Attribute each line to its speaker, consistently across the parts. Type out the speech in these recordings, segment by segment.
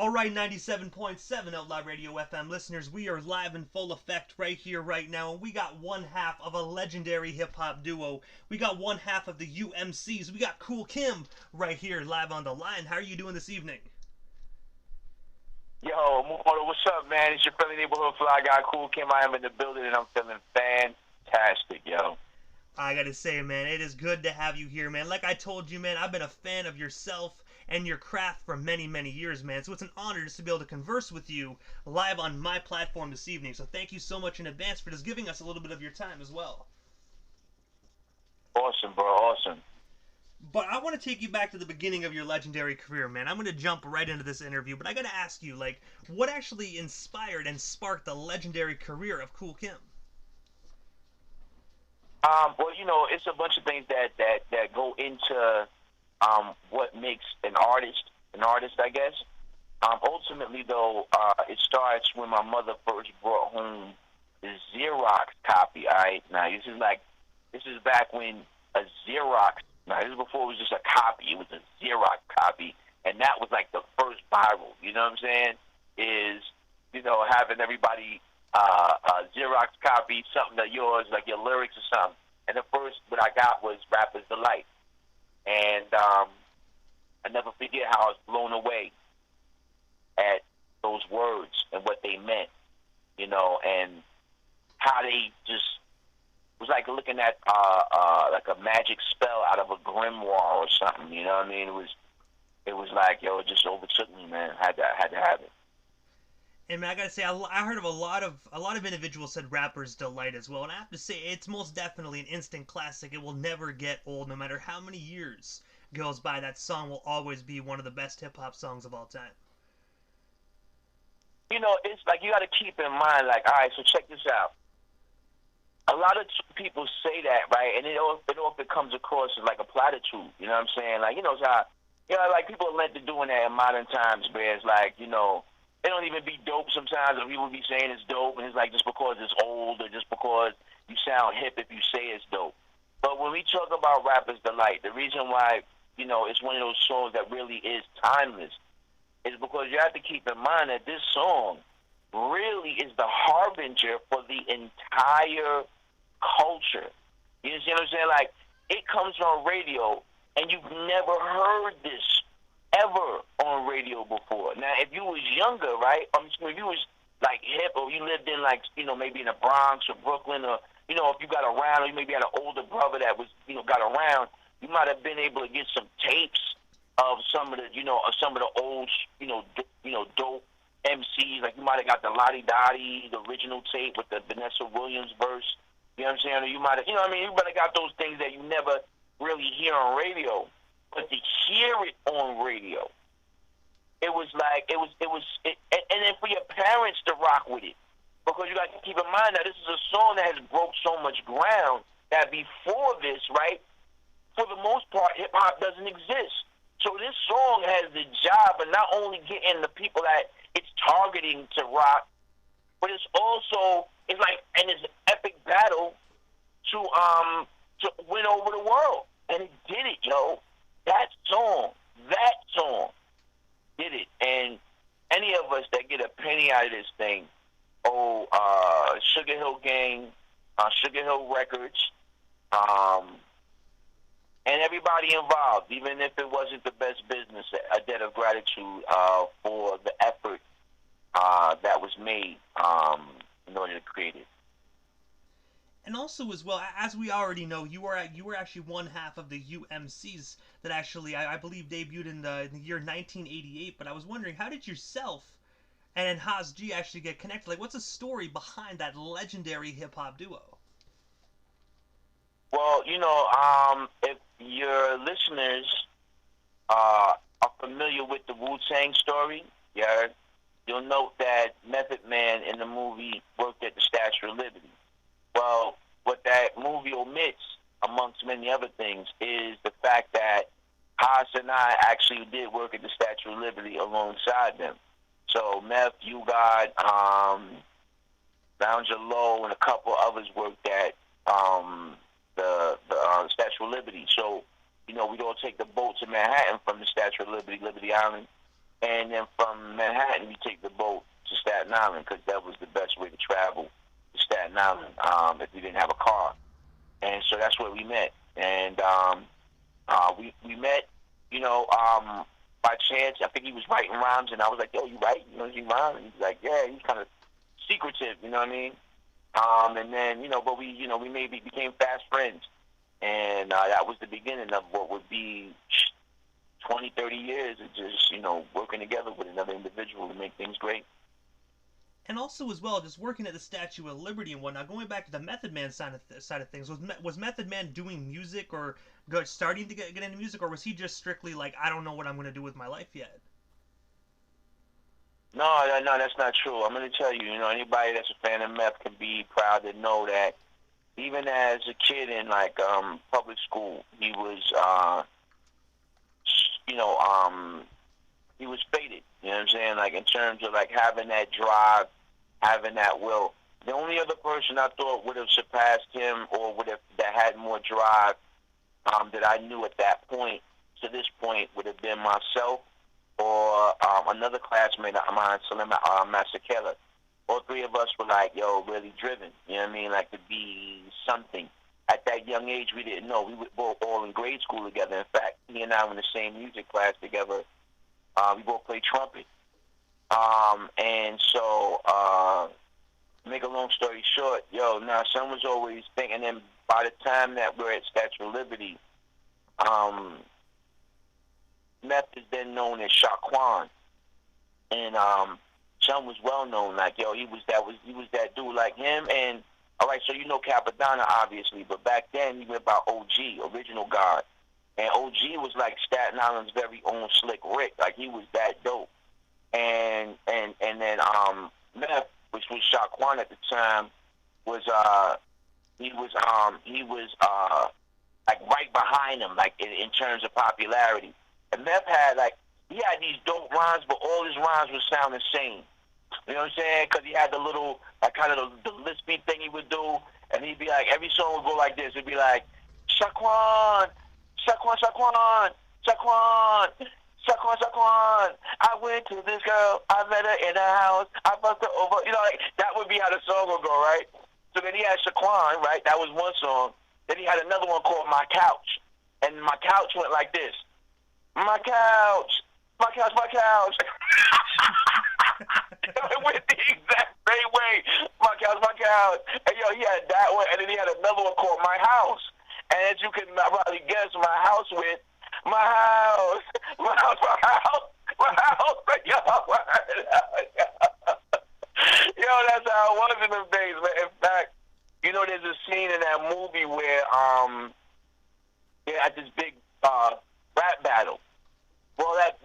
Speaker 1: All right, 97.7 Outlaw Radio FM listeners, we are live in full effect right here, right now, and we got one half of a legendary hip-hop duo. We got one half of the U.M.Cs. We got Kool Kim right here live on the line. How are you doing this evening?
Speaker 2: Yo, Moto, what's up, man? It's your friendly neighborhood fly guy, Kool Kim. I am in the building, and I'm feeling fantastic, yo.
Speaker 1: I gotta say, man, it is good to have you here, man. Like I told you, man, I've been a fan of yourself and your craft for many, many years, man. So it's an honor just to be able to converse with you live on my platform this evening. So thank you so much in advance for just giving us a little bit of your time as well.
Speaker 2: Awesome, bro, awesome.
Speaker 1: But I want to take you back to the beginning of your legendary career, man. I'm going to jump right into this interview, but I got to ask you, like, what actually inspired and sparked the legendary career of Kool Kim?
Speaker 2: Well, you know, it's a bunch of things that go into what makes an artist, I guess. Ultimately, though, it starts when my mother first brought home the Xerox copy. All right, now this is back when a Xerox. Now this is before it was just a copy. It was a Xerox copy, and that was like the first viral. You know what I'm saying? Is having everybody Xerox copy something of yours, like your lyrics or something. And the first what I got was Rapper's Delight. And I never forget how I was blown away at those words and what they meant, and how they just was like looking at like a magic spell out of a grimoire or something. You know what I mean? It was like, yo, it just overtook me, man. I had to have it.
Speaker 1: And man, I gotta say, I heard of a lot of individuals said Rapper's Delight as well, and I have to say, it's most definitely an instant classic. It will never get old, no matter how many years goes by. That song will always be one of the best hip hop songs of all time.
Speaker 2: It's like you got to keep in mind, like, all right, so check this out. A lot of people say that, right, and it often comes across as like a platitude. You know what I'm saying? Like, it's how, like people are lent to doing that in modern times, where it's like, they don't even be dope sometimes, or people be saying it's dope, and it's like just because it's old or just because you sound hip if you say it's dope. But when we talk about Rapper's Delight, the reason why, it's one of those songs that really is timeless is because you have to keep in mind that this song really is the harbinger for the entire culture. You see what I'm saying? Like, it comes on radio, and you've never heard this ever on radio before. Now, if you was younger, right? If you was like hip, or you lived in like, maybe in the Bronx or Brooklyn, or if you got around, or you maybe had an older brother that was, got around, you might have been able to get some tapes of some of the old, dope MCs. Like you might have got the Lottie Dottie, the original tape with the Vanessa Williams verse. You know what I'm saying? Or you might have, you might have got those things that you never really hear on radio. But to hear it on radio, it was like, and then for your parents to rock with it. Because you got to keep in mind that this is a song that has broke so much ground that before this, right, for the most part, hip-hop doesn't exist. So this song has the job of not only getting the people that it's targeting to rock, but it's also, it's like, and it's an epic battle to win over the world. And it did it, yo. That song did it. And any of us that get a penny out of this thing, Sugar Hill Gang, Sugar Hill Records, and everybody involved, even if it wasn't the best business, a debt of gratitude for the effort that was made in order to create it.
Speaker 1: And also, as well, as we already know, you were actually one half of the U.M.Cs that actually, I believe, debuted in the year 1988. But I was wondering, how did yourself and Haas G actually get connected? Like, what's the story behind that legendary hip-hop duo?
Speaker 2: Well, if your listeners are familiar with the Wu-Tang story, you'll note that Method Man in the movie worked at the Statue of Liberty. Well, what that movie omits, amongst many other things, is the fact that Haas and I actually did work at the Statue of Liberty alongside them. So Meth, You God, Lounger Low, and a couple others worked at the Statue of Liberty. So, we'd all take the boat to Manhattan from the Statue of Liberty, Liberty Island, and then from Manhattan you take the boat to Staten Island because that was the best way to travel to Staten Island if you didn't have a car. And so that's where we met. And we met, you know, by chance. I think he was writing rhymes, and I was like, "Yo, you write? You know, you rhyme?" And he's like, "Yeah." He's kind of secretive, you know what I mean? And then, you know, but we maybe became fast friends, and that was the beginning of what would be 20, 30 years of just, you know, working together with another individual to make things great.
Speaker 1: And also as well, just working at the Statue of Liberty and whatnot. Going back to the Method Man side of things, was Method Man doing music or starting to get into music, or was he just strictly like, I don't know what I'm going to do with my life yet?
Speaker 2: No, that's not true. I'm going to tell you, you know, anybody that's a fan of meth can be proud to know that even as a kid in like public school, he was, you know, he was faded. You know what I'm saying? Like in terms of like having that drive, having that will. The only other person I thought would have surpassed him or would have that had more drive that I knew at that point to this point would have been myself or another classmate of mine, Salim Masakela. All three of us were like, yo, really driven. You know what I mean? Like to be something. At that young age, we didn't know. We were both all in grade school together. In fact, he and I were in the same music class together. We both played trumpet. And so, make a long story short, son was always thinking, and by the time that we're at Statue of Liberty, Meth is then known as Shaquan. And Son was well known, like, yo, he was that dude like him. And all right, so you know Capadonna, obviously, but back then he went by OG, Original God. And OG was like Staten Island's very own Slick Rick. Like, he was that dope. And then Meth, which was Shaquan at the time, was he was like right behind him, like in terms of popularity. And Meth had he had these dope rhymes, but all his rhymes would sound the same. You know what I'm saying? Because he had the little, like, kind of the lispy thing he would do, and he'd be like, every song would go like this. It'd be like, Shaquan, Shaquan, Shaquan, Shaquan, Shaquan, Shaquan. I went to this girl, I met her in the house, I fucked her over. You know, like, that would be how the song would go, right? So then he had Shaquan, right? That was one song. Then he had another one called My Couch. And My Couch went like this. My couch, my couch, my couch. It went the exact same way. My couch, my couch. And he had that one, and then he had another one called My House. And as you can probably guess, my house went, my house, my house, my house, my house. Yo, that's how it was in them days, man. In fact, there's a scene in that movie where they had this big rap battle. Well, that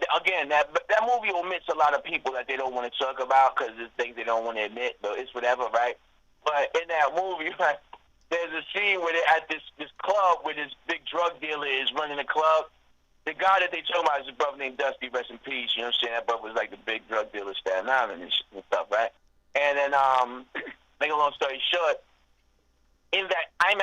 Speaker 2: movie omits a lot of people that they don't want to talk about because it's things they don't want to admit, but it's whatever, right? But in that movie, right, there's a scene where they're at this club where this big drug dealer is running the club. The guy that they talk about is a brother named Dusty, rest in peace. You know what I'm saying? That brother was like the big drug dealer in Staten Island and stuff, right? And then, make a long story short, in that, I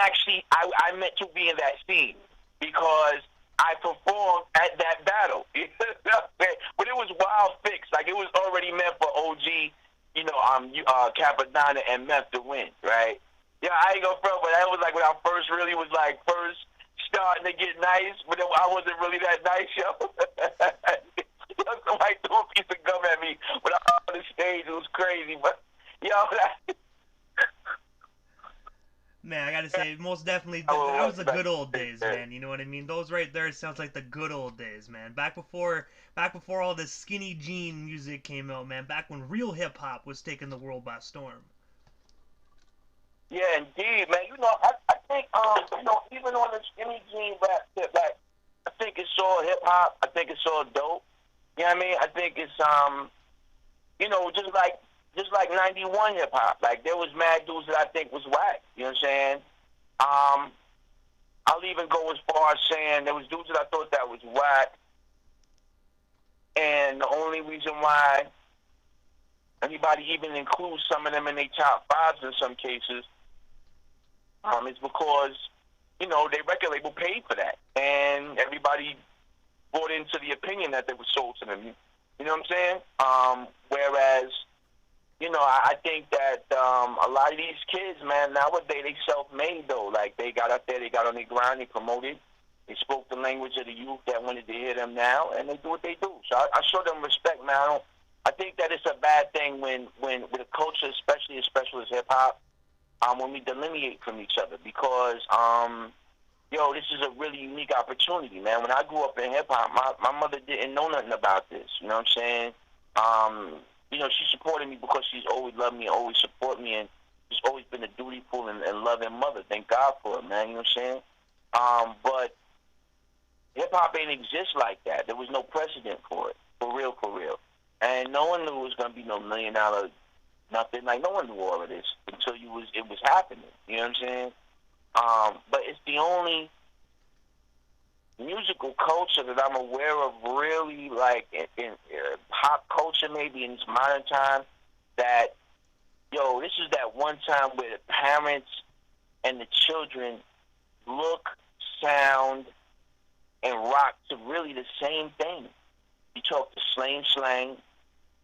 Speaker 2: meant to be in that scene because I performed at that battle. But it was wild fix. Like, it was already meant for OG, Capadonna and Meth to win, right? Yeah, I ain't gonna front, but that was like when I first starting to get nice, but I wasn't really that nice, yo. Somebody threw a piece of gum at me when I was on the stage. It was crazy, but,
Speaker 1: Man, I gotta say, most definitely, that was the good old days, man. You know what I mean? Those right there sounds like the good old days, man. Back before all this skinny jean music came out, man. Back when real hip hop was taking the world by storm.
Speaker 2: Yeah, indeed, man. I think, even on the skinny jean rap tip, like, I think it's all hip hop. I think it's all dope. You know what I mean? I think it's, just like 91 hip hop. Like, there was mad dudes that I think was whack. You know what I'm saying? I'll even go as far as saying there was dudes that I thought that was whack. And the only reason why anybody even includes some of them in their top fives in some cases is because, their record label paid for that. And everybody bought into the opinion that they were sold to them. You You know what I'm saying? Whereas, I think that a lot of these kids, man, nowadays they self-made though. Like they got out there, they got on their grind, they promoted, they spoke the language of the youth that wanted to hear them now, and they do what they do. So I show them respect, man. I think that it's a bad thing when with a culture, especially as hip hop, when we delineate from each other because this is a really unique opportunity, man. When I grew up in hip hop, my mother didn't know nothing about this. You know what I'm saying? She supported me because she's always loved me, always support me, and she's always been a dutiful and loving mother. Thank God for it, man. You know what I'm saying? But hip hop ain't exist like that. There was no precedent for it, for real, for real. And no one knew it was gonna be no $1 million nothing. Like no one knew all of this until it was happening. You know what I'm saying? But it's the only musical culture that I'm aware of really like in pop culture maybe in this modern time that, this is that one time where the parents and the children look, sound, and rock to really the same thing. You talk the slang,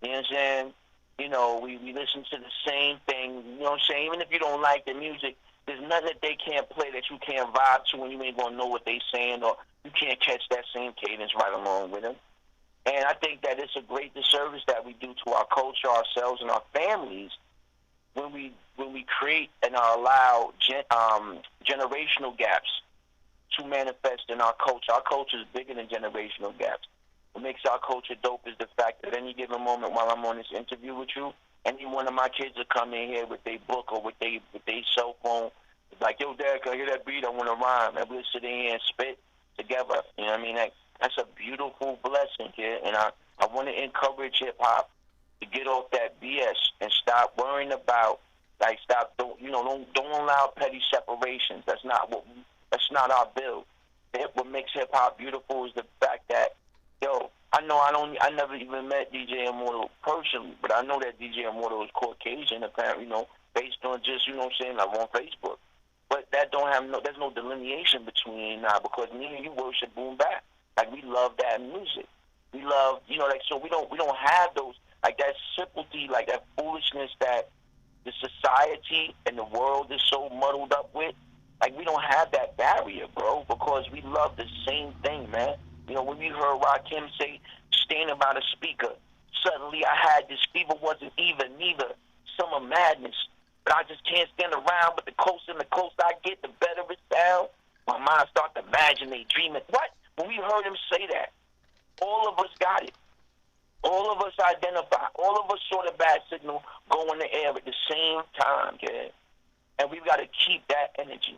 Speaker 2: you know what I'm saying? We listen to the same thing, you know what I'm saying? Even if you don't like the music, there's nothing that they can't play that you can't vibe to and you ain't going to know what they saying or you can't catch that same cadence right along with them. And I think that it's a great disservice that we do to our culture, ourselves, and our families when we create and allow generational gaps to manifest in our culture. Our culture is bigger than generational gaps. What makes our culture dope is the fact that at any given moment while I'm on this interview with you, any one of my kids will come in here with their book or with their cell phone. It's like, yo, Dad, can I hear that beat? I want to rhyme. And we'll sit in here and spit together. You know what I mean? That's a beautiful blessing, kid. And I want to encourage hip-hop to get off that BS and stop worrying about, don't allow petty separations. That's not our build. What makes hip-hop beautiful is the fact that, I never even met DJ Immortal personally, but I know that DJ Immortal is Caucasian, apparently, based on just, like on Facebook. But that there's no delineation between now because me and you worship boom bap. Like we love that music. We love, so we don't have those, like that simplicity, like that foolishness that the society and the world is so muddled up with. Like we don't have that barrier, bro, because we love the same thing, man. When we heard Rakim say, standing by the speaker, suddenly I had this fever, wasn't even neither summer madness. But I just can't stand around, but the closer I get, the better it sounds. My mind starts to imagine, they dreaming. What? When we heard him say that, all of us got it. All of us identify. All of us saw the bad signal go in the air at the same time, kid. And we've got to keep that energy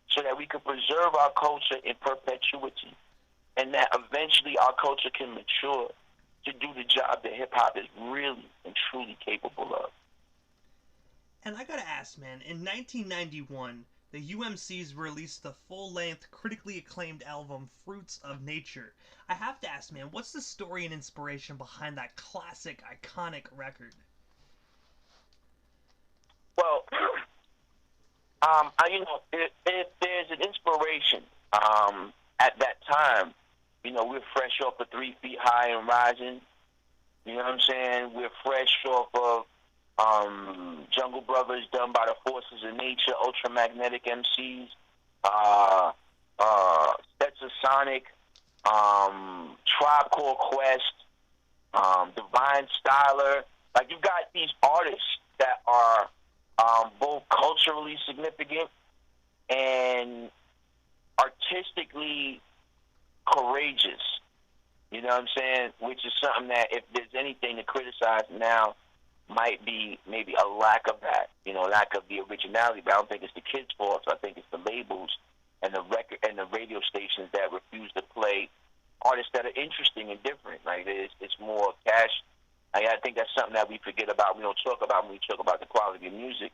Speaker 2: so that we can preserve our culture in perpetuity. And that eventually our culture can mature to do the job that hip-hop is really and truly capable of.
Speaker 1: And I gotta ask, man, in 1991, the U.M.Cs released the full-length, critically acclaimed album Fruits of Nature. I have to ask, man, what's the story and inspiration behind that classic, iconic record?
Speaker 2: Well, there's an inspiration at that time. We're fresh off of 3 Feet High and Rising. You know what I'm saying? We're fresh off of Jungle Brothers done by the Forces of Nature, Ultramagnetic MCs, Sonic, Tribe Called Quest, Divine Styler. Like, you got these artists that are both culturally significant and artistically courageous. You know what I'm saying? Which is something that, if there's anything to criticize now, might be maybe a lack of that, lack of the originality. But I don't think it's the kids' fault. I think it's the labels and the record and the radio stations that refuse to play artists that are interesting and different. Like it's more cash. I think that's something that we forget about. We don't talk about when we talk about the quality of music.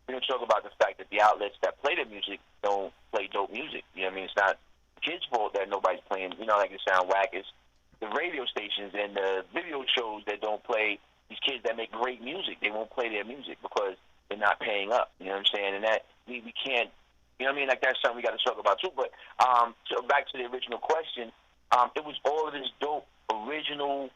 Speaker 2: We don't talk about the fact that the outlets that play the music don't play dope music. You know what I mean? It's not the kids' fault that nobody's playing. Like it sound whack. It's the radio stations and the video shows that don't play these kids that make great music. They won't play their music because they're not paying up. You know what I'm saying? And that we can't. You know what I mean? Like that's something we got to talk about too. But so back to the original question, it was all of this dope original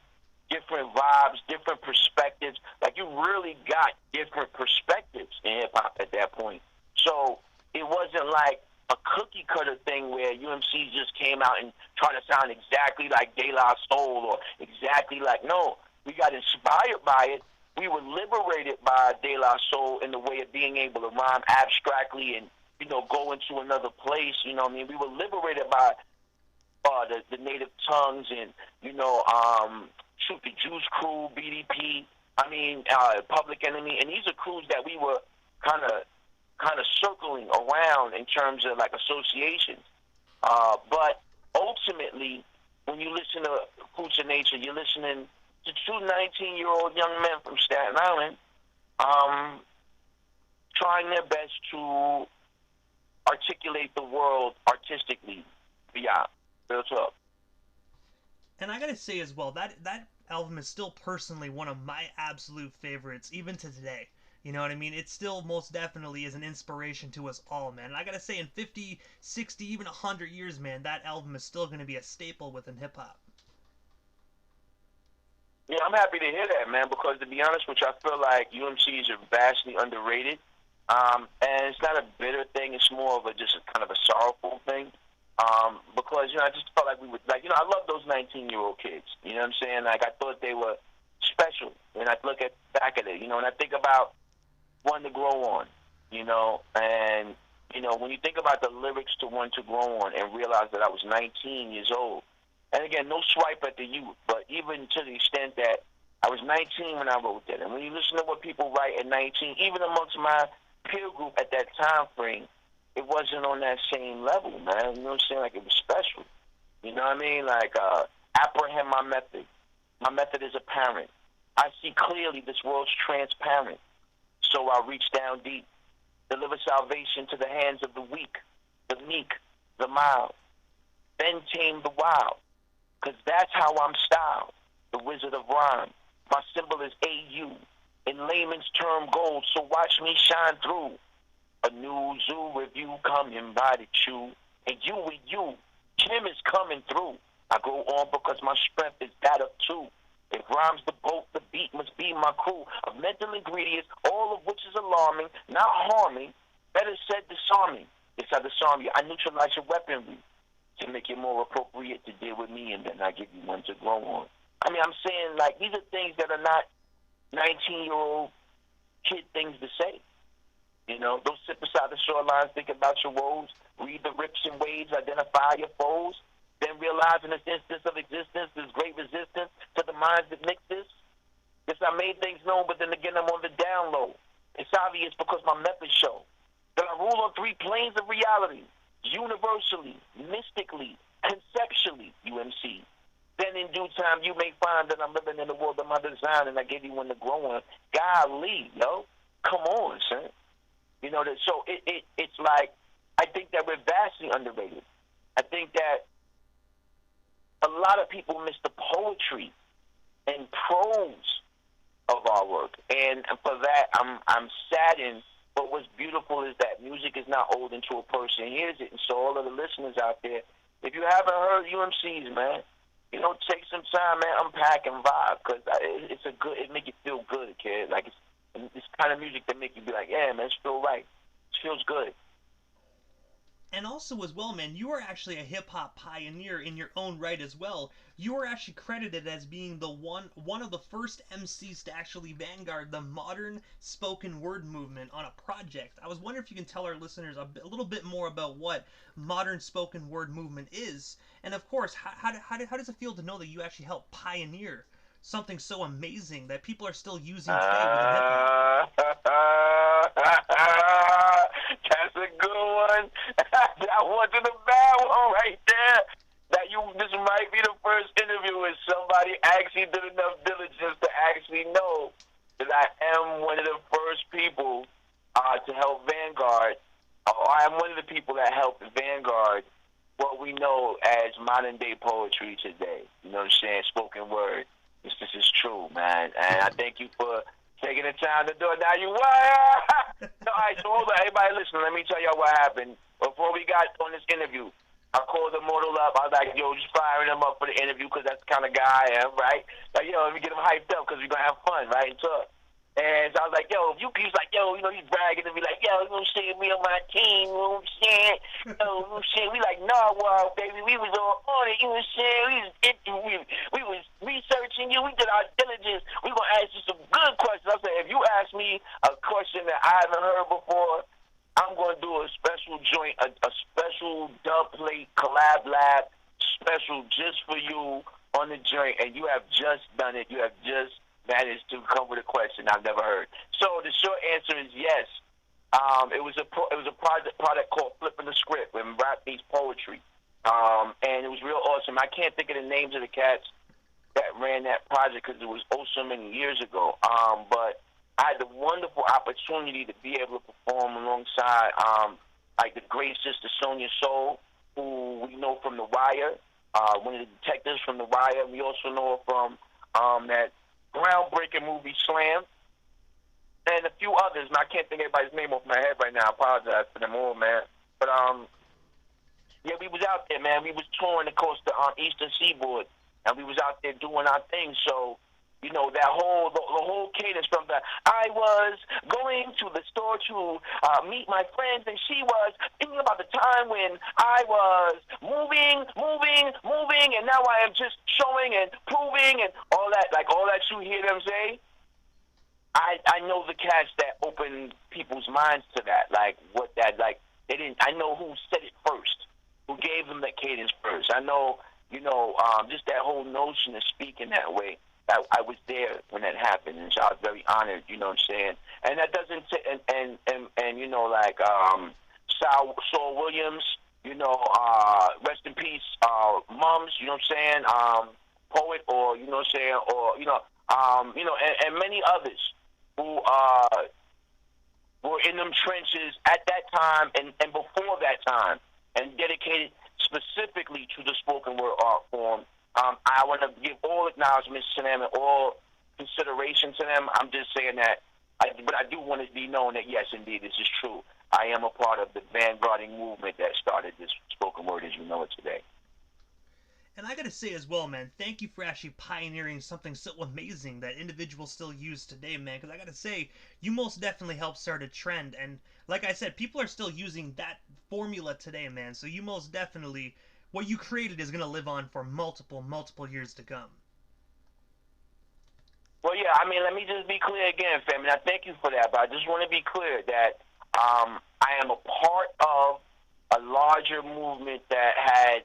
Speaker 2: different vibes, different perspectives. Like, you really got different perspectives in hip hop at that point. So it wasn't like a cookie cutter thing where U.M.C just came out and tried to sound exactly like De La Soul or exactly like, no, we got inspired by it. We were liberated by De La Soul in the way of being able to rhyme abstractly and, you know, go into another place. You know what I mean? We were liberated by the native tongues and, you know, Shoot the Juice Crew, BDP, I mean, Public Enemy, and these are crews that we were kind of circling around in terms of like associations. But ultimately, when you listen to Roots of Nature, you're listening to two 19-year-old young men from Staten Island trying their best to articulate the world artistically beyond. Real talk.
Speaker 1: And I gotta say as well, that album is still personally one of my absolute favorites, even to today. You know what I mean? It still most definitely is an inspiration to us all, man. And I gotta say, in 50, 60, even 100 years, man, that album is still gonna be a staple within hip-hop.
Speaker 2: Yeah, I'm happy to hear that, man, because to be honest with you, I feel like UMCs are vastly underrated. And it's not a bitter thing, it's more of a just a kind of a sorrowful thing. Because, you know, I just felt like we would, like, you know, I love those 19-year-old kids. You know what I'm saying? Like, I thought they were special. And I look back at it, you know, and I think about One to Grow On, you know, and, you know, when you think about the lyrics to One to Grow On and realize that I was 19 years old, and again, no swipe at the youth, but even to the extent that I was 19 when I wrote that. And when you listen to what people write at 19, even amongst my peer group at that time frame, it wasn't on that same level, man. You know what I'm saying? Like, it was special. You know what I mean? Like, apprehend my method. My method is apparent. I see clearly this world's transparent. So I reach down deep, deliver salvation to the hands of the weak, the meek, the mild. Then tame the wild. Because that's how I'm styled, the wizard of rhyme. My symbol is AU, in layman's term gold, so watch me shine through. A new zoo review coming by the chew, and you with you, Kim is coming through. I go on because my strength is that of two. It rhymes the boat, the beat must be my crew of mental ingredients, all of which is alarming, not harming, better said disarming. It's I disarm you, I neutralize your weaponry to make it more appropriate to deal with me, and then I give you one to grow on. I mean, I'm saying, like, these are things that are not 19-year-old kid things to say. You know, don't sit beside the shorelines, think about your woes, read the rips and waves, identify your foes, then realize in this instance of existence there's great resistance to the minds that mix this. Yes, I made things known, but then again, I'm on the down low. It's obvious because my methods show that I rule on three planes of reality, universally, mystically, conceptually, U.M.C. Then in due time, you may find that I'm living in the world of my design, and I gave you one to grow on. Golly, yo, come on, son. You know, that, so it's like, I think that we're vastly underrated. I think that a lot of people miss the poetry and prose of our work. And for that, I'm saddened. But what's beautiful is that music is not old until a person hears it. And so all of the listeners out there, if you haven't heard UMC's, man, you know, take some time, man, unpack and vibe. Because it make you feel good, kid. Like, it's kind of music that make you be like, yeah, man, it's feel right. It feels good.
Speaker 1: And also as well, man, you are actually a hip-hop pioneer in your own right as well. You are actually credited as being the one of the first MCs to actually vanguard the modern spoken word movement on a project. I was wondering if you can tell our listeners a little bit more about what modern spoken word movement is, and of course, how does it feel to know that you actually helped pioneer something so amazing that people are still using today within hip-hop?
Speaker 2: That's a good one. That wasn't a bad one right there. This might be the first interview where somebody actually did enough diligence to actually know that I am one of the first people to help vanguard. I am one of the people that helped vanguard what we know as modern day poetry today. You know what I'm saying? Spoken word. This is true, man. And I thank you for taking the time to do it. Now you what? No, all right, so hold on. Everybody listen, let me tell y'all what happened. Before we got on this interview, I called the model up. I was like, yo, just firing him up for the interview because that's the kind of guy I am, right? Like, yo, let me get him hyped up because we're going to have fun, right? And talk. And so I was like, yo, he's like, yo, you know, he's bragging to me like, yo, you know what I'm saying, we on my team, you know what I'm saying? Yo, you know what I'm saying? We like, nah, wow, baby, we was on it, you know what I'm saying? We was researching you, we did our diligence. We going to ask you some good questions. I said, if you ask me a question that I haven't heard before, I'm going to do a special joint, a special dub plate, collab lab, special just for you on the joint, and you have just done it. You have just managed to come with a question I've never heard. So the short answer is yes. It was a product called Flipping the Script when rap meets poetry, and it was real awesome. I can't think of the names of the cats that ran that project because it was so many years ago. But I had the wonderful opportunity to be able to perform alongside like the great sister Sonia Soul, who we know from The Wire, one of the detectives from The Wire. We also know her from that groundbreaking movie Slam, and a few others. And I can't think of everybody's name off my head right now. I apologize for them all, man. But yeah, we was out there, man. We was touring across the Eastern Seaboard, and we was out there doing our thing. So, you know, that whole the whole cadence from the I was going to the store to meet my friends, and she was thinking about the time when I was moving, and now I am just showing and proving and all that, like all that you hear them say. I know the cats that opened people's minds to that, like what that, like they didn't. I know who said it first, who gave them the cadence first. I know, you know, just that whole notion of speaking that way. I was there when that happened, and so I was very honored. You know what I'm saying? And that doesn't and you know, like Saul Williams. You know, rest in peace, Mums. You know what I'm saying? Poet, or you know what I'm saying, or you know, and many others who were in them trenches at that time and before that time, and dedicated specifically to the spoken word art form. I want to give all acknowledgments to them and all consideration to them. I'm just saying that, but I do want to be known that, yes, indeed, this is true. I am a part of the vanguarding movement that started this spoken word as you know it today.
Speaker 1: And I gotta say as well, man, thank you for actually pioneering something so amazing that individuals still use today, man. Because I gotta say, you most definitely helped start a trend. And like I said, people are still using that formula today, man. So you most definitely, what you created is gonna live on for multiple years to come.
Speaker 2: Well, yeah, I mean, let me just be clear again, fam, and I thank you for that, but I just want to be clear that I am a part of a larger movement that had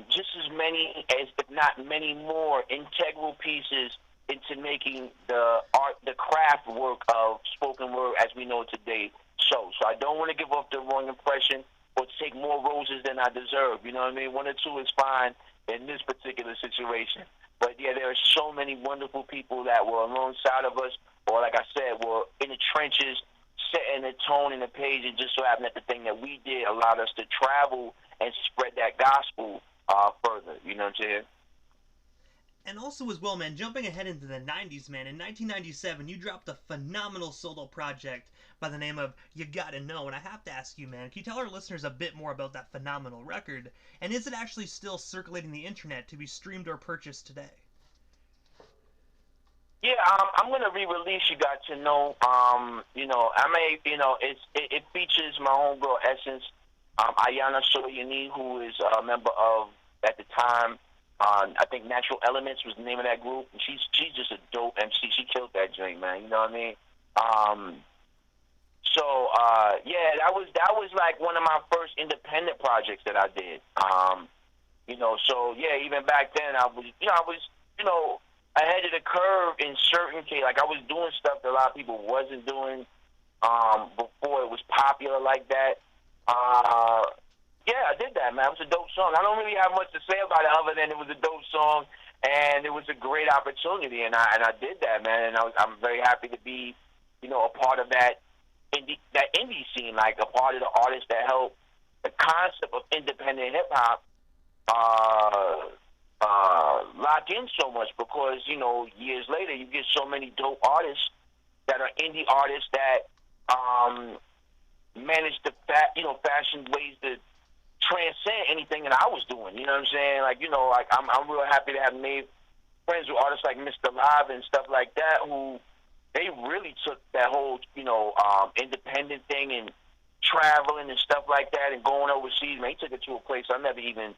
Speaker 2: just as many, as if not many more, integral pieces into making the art, the craft work of spoken word as we know it today. So I don't want to give off the wrong impression or take more roses than I deserve. You know what I mean? One or two is fine in this particular situation. But yeah, there are so many wonderful people that were alongside of us, or like I said, were in the trenches, setting the tone and the page. And just so happened that the thing that we did allowed us to travel and spread that gospel further. You know what I'm saying?
Speaker 1: And also as well, man, jumping ahead into the 90s, man, in 1997, you dropped a phenomenal solo project by the name of You Gotta Know. And I have to ask you, man, can you tell our listeners a bit more about that phenomenal record? And is it actually still circulating the internet to be streamed or purchased today?
Speaker 2: Yeah, I'm gonna re-release You Got to Know. You know, I may, you know, it features my homegirl Essence, Ayana Soyani, who is a member of, at the time, I think Natural Elements was the name of that group. And she's just a dope MC. She killed that joint, man. You know what I mean? Yeah, that was like one of my first independent projects that I did. You know, so yeah, even back then I was ahead of the curve in certain cases. Like I was doing stuff that a lot of people wasn't doing before it was popular like that. Yeah, I did that, man. It was a dope song. I don't really have much to say about it other than it was a dope song and it was a great opportunity, and I did that, man. And I'm very happy to be, you know, a part of that indie scene, like a part of the artists that help the concept of independent hip hop lock in so much, because, you know, years later you get so many dope artists that are indie artists that manage to fashion ways to transcend anything that I was doing. You know what I'm saying? Like, you know, like I'm real happy to have made friends with artists like Mr. Live and stuff like that, who they really took that whole, you know, independent thing and traveling and stuff like that and going overseas. Man, he took it to a place I never even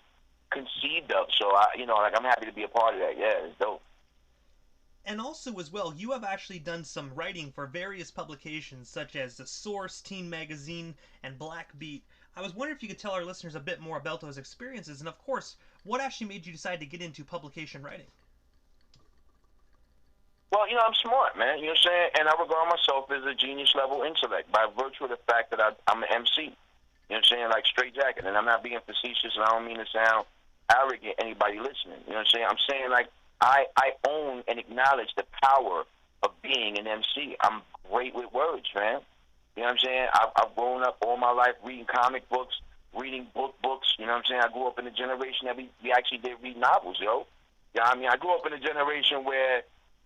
Speaker 2: conceived of. So you know, like, I'm happy to be a part of that. Yeah, it's dope.
Speaker 1: And also, as well, you have actually done some writing for various publications such as The Source, Teen Magazine, and Black Beat. I was wondering if you could tell our listeners a bit more about those experiences, and of course, what actually made you decide to get into publication writing?
Speaker 2: Well, you know, I'm smart, man. You know what I'm saying? And I regard myself as a genius level intellect by virtue of the fact that I'm an MC. You know what I'm saying? Like, straight jacket. And I'm not being facetious, and I don't mean to sound arrogant, anybody listening. You know what I'm saying? I'm saying, like, I own and acknowledge the power of being an MC. I'm great with words, man. You know what I'm saying? I've grown up all my life reading comic books, reading books. You know what I'm saying? I grew up in a generation that we actually did read novels, yo. Yeah, I mean, I grew up in a generation where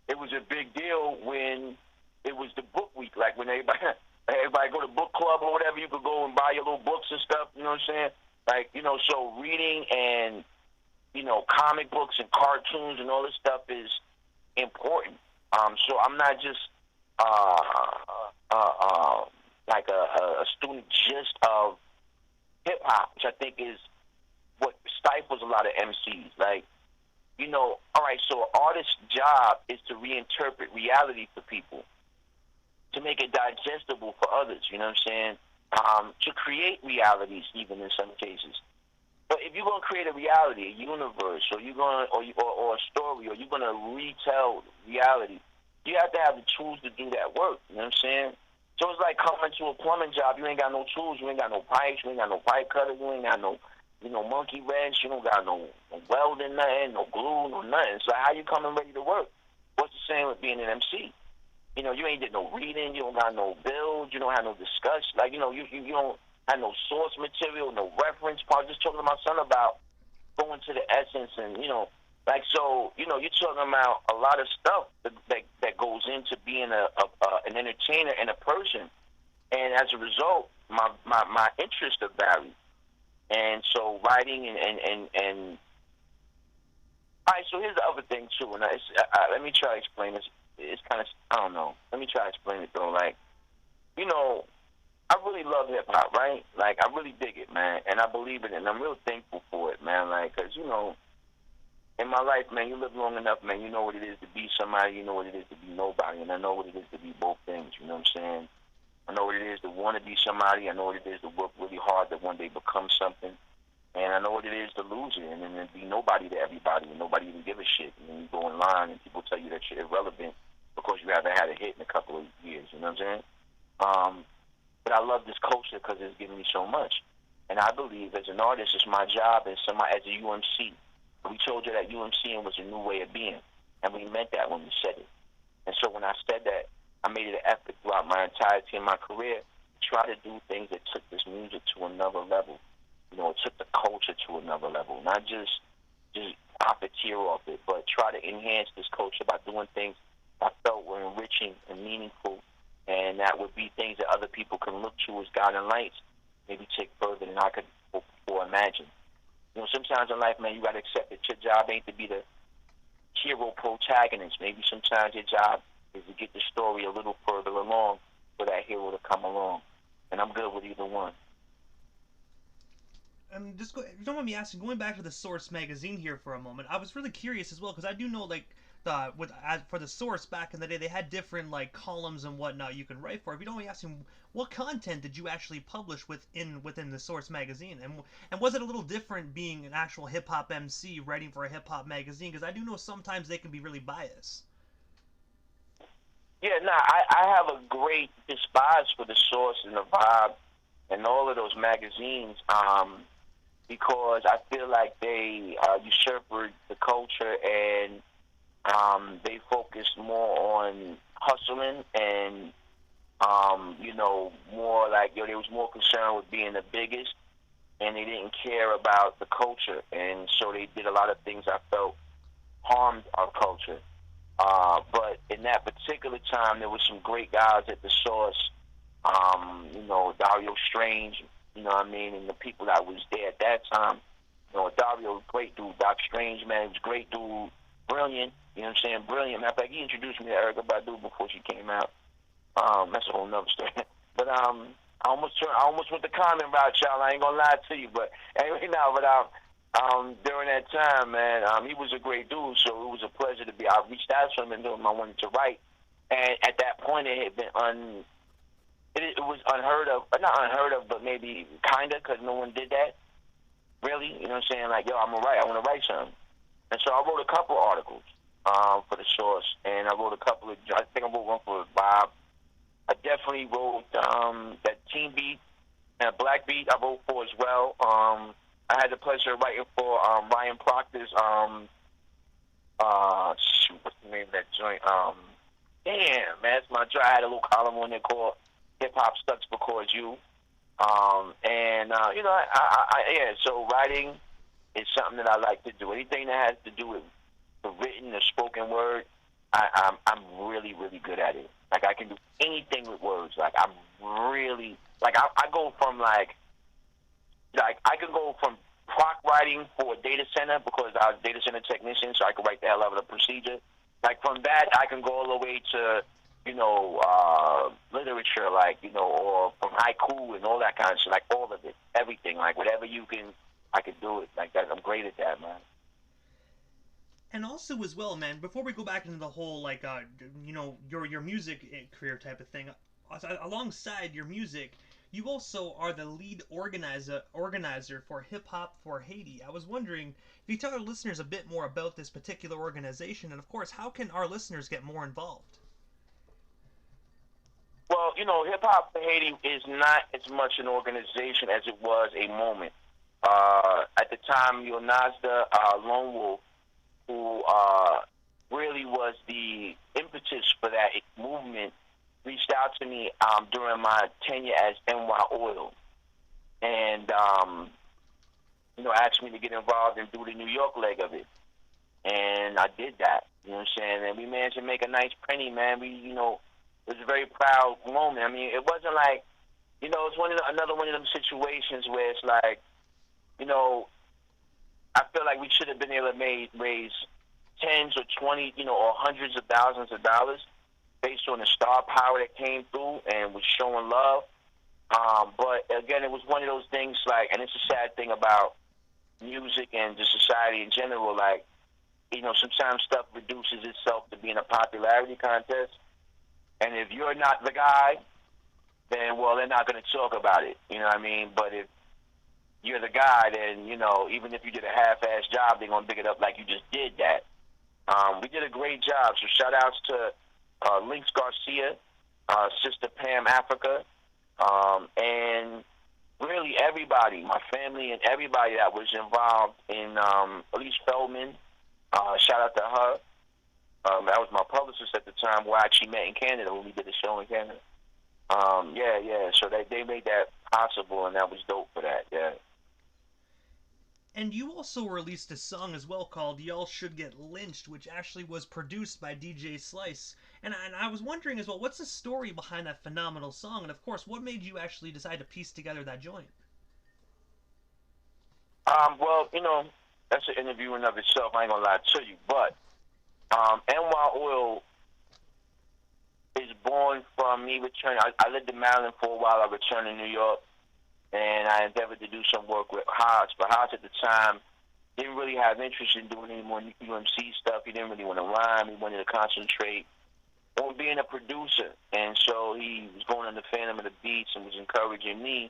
Speaker 2: it was a big deal when it was the book week, like when everybody go to book club or whatever, you could go and buy your little books and stuff, you know what I'm saying? Like, you know, so reading and, you know, comic books and cartoons and all this stuff is important. So I'm not just like a student just of hip hop, which I think is what stifles a lot of MCs. Like, you know, all right, so an artist's job is to reinterpret reality for people, to make it digestible for others, you know what I'm saying? To create realities even in some cases. But if you're going to create a reality, a universe, or you're going or a story, or you're going to retell reality, you have to have the tools to do that work, you know what I'm saying? So it's like coming to a plumbing job. You ain't got no tools. You ain't got no pipes. You ain't got no pipe cutter. You ain't got no, you know, monkey wrench. You don't got no welding, nothing, no glue, no nothing. So how you coming ready to work? What's the same with being an MC? You know, you ain't did no reading. You don't got no build. You don't have no discussion. Like, you know, you don't have no source material, no reference part. Just talking to my son about going to the essence and, you know, like, so, you know, you're talking about a lot of stuff that goes into being an entertainer and a person. And as a result, my interests have varied. And so writing and all right, so here's the other thing, too. And let me try to explain this. It's kind of, I don't know. Let me try to explain it, though. Like, you know, I really love hip-hop, right? Like, I really dig it, man. And I believe in it. And I'm real thankful for it, man. Like, because, you know, in my life, man, you live long enough, man, you know what it is to be somebody, you know what it is to be nobody, and I know what it is to be both things, you know what I'm saying? I know what it is to want to be somebody, I know what it is to work really hard to one day become something, and I know what it is to lose it and then be nobody to everybody and nobody even give a shit, and then you go online and people tell you that you're irrelevant because you haven't had a hit in a couple of years, you know what I'm saying? But I love this culture because it's given me so much, and I believe as an artist, it's my job as a U.M.C. We told you that U.M.C was a new way of being, and we meant that when we said it. And so when I said that, I made it an effort throughout my entirety of my career to try to do things that took this music to another level. You know, it took the culture to another level, not just profiteer off it, but try to enhance this culture by doing things I felt were enriching and meaningful, and that would be things that other people can look to as guiding lights, maybe take further than I could before imagine. You know, sometimes in life, man, you got to accept that your job ain't to be the hero protagonist. Maybe sometimes your job is to get the story a little further along for that hero to come along. And I'm good with either one.
Speaker 1: If you don't mind me asking, going back to the Source magazine here for a moment, I was really curious as well because I do know, like, for the Source back in the day, they had different like columns and whatnot you can write for. If you don't mind me asking, what content did you actually publish within the Source magazine, and was it a little different being an actual hip hop MC writing for a hip hop magazine? Because I do know sometimes they can be really biased.
Speaker 2: Yeah, nah, I have a great despise for the Source and the Vibe and all of those magazines. Because I feel like they usurped the culture and they focused more on hustling and, you know, more like, they was more concerned with being the biggest, and they didn't care about the culture. And so they did a lot of things I felt harmed our culture. But in that particular time, there was some great guys at the Source, you know, Dario Strange, You know what I mean? And the people that was there at that time, you know, Dario was a great dude. Doc Strange, man, he was a great dude. Brilliant. You know what I'm saying? Brilliant. Matter of fact, he introduced me to Erykah Badu before she came out. That's a whole nother story. But I almost went the common route, y'all. I ain't gonna lie to you, but anyway, now, but during that time, man, he was a great dude, so it was a pleasure to be. I reached out to him and told him I wanted to write, and at that point, it had been it was unheard of, not unheard of, but maybe kinda, because no one did that. Really, you know what I'm saying? Like, yo, I'm gonna write. I want to write something, and so I wrote a couple articles for the Source, and I wrote a couple of. I think I wrote one for Bob. I definitely wrote that Teen Beat and Black Beat. I wrote for as well. I had the pleasure of writing for Ryan Proctor's. Shoot, what's the name of that joint? Damn, man, it's my joint. I had a little column on there called "Hip Hop Sucks Because You." You know, yeah. So writing is something that I like to do. Anything that has to do with the written, the spoken word, I'm really, really good at it. Like, I can do anything with words. Like, I'm really, like, I go from, like, I can go from proc writing for a data center because I was a data center technician, so I could write the hell out of the procedure. Like, from that, I can go all the way to, you know, literature, like, you know, or from haiku and all that kind of shit, like, all of it, everything. Like, whatever you can, I can do it. Like, that, I'm great at that, man.
Speaker 1: And also as well, man, before we go back into the whole like you know, your music career type of thing, alongside your music, you also are the lead organizer for Hip Hop for Haiti. I was wondering if you tell our listeners a bit more about this particular organization, and of course, how can our listeners get more involved?
Speaker 2: Well, you know, Hip Hop for Haiti is not as much an organization as it was a moment. At the time, Nazda Lone Wolf, who really was the impetus for that movement, reached out to me during my tenure as NY Oil, and you know, asked me to get involved and do the New York leg of it, and I did that. You know what I'm saying? And we managed to make a nice penny, man. We, you know, it was a very proud moment. I mean, it wasn't like, you know, it's another one of them situations where it's like, you know, I feel like we should have been able to raise tens or 20, you know, or hundreds of thousands of dollars based on the star power that came through and was showing love. But again, it was one of those things like, and it's a sad thing about music and just society in general, like, you know, sometimes stuff reduces itself to being a popularity contest. And if you're not the guy, then, well, they're not going to talk about it. You know what I mean? But if you're the guy, then, you know, even if you did a half-ass job, they're going to pick it up like you just did that. We did a great job. So shout-outs to Lynx Garcia, Sister Pam Africa, and really everybody, my family and everybody that was involved in Elise Feldman. Shout-out to her. That was my publicist at the time, who I actually met in Canada when we did the show in Canada. Yeah. So they made that possible, and that was dope for that, yeah.
Speaker 1: And you also released a song as well called Y'all Should Get Lynched, which actually was produced by DJ Slice. And I was wondering as well, what's the story behind that phenomenal song? And of course, what made you actually decide to piece together that joint?
Speaker 2: Well, you know, that's an interview in of itself. I ain't gonna lie to you. But NY Oil is born from me returning. I lived in Maryland for a while. I returned to New York, and I endeavored to do some work with Hodge. But Hodge at the time didn't really have interest in doing any more U.M.C. stuff. He didn't really want to rhyme. He wanted to concentrate on being a producer. And so he was going on the Phantom of the Beats and was encouraging me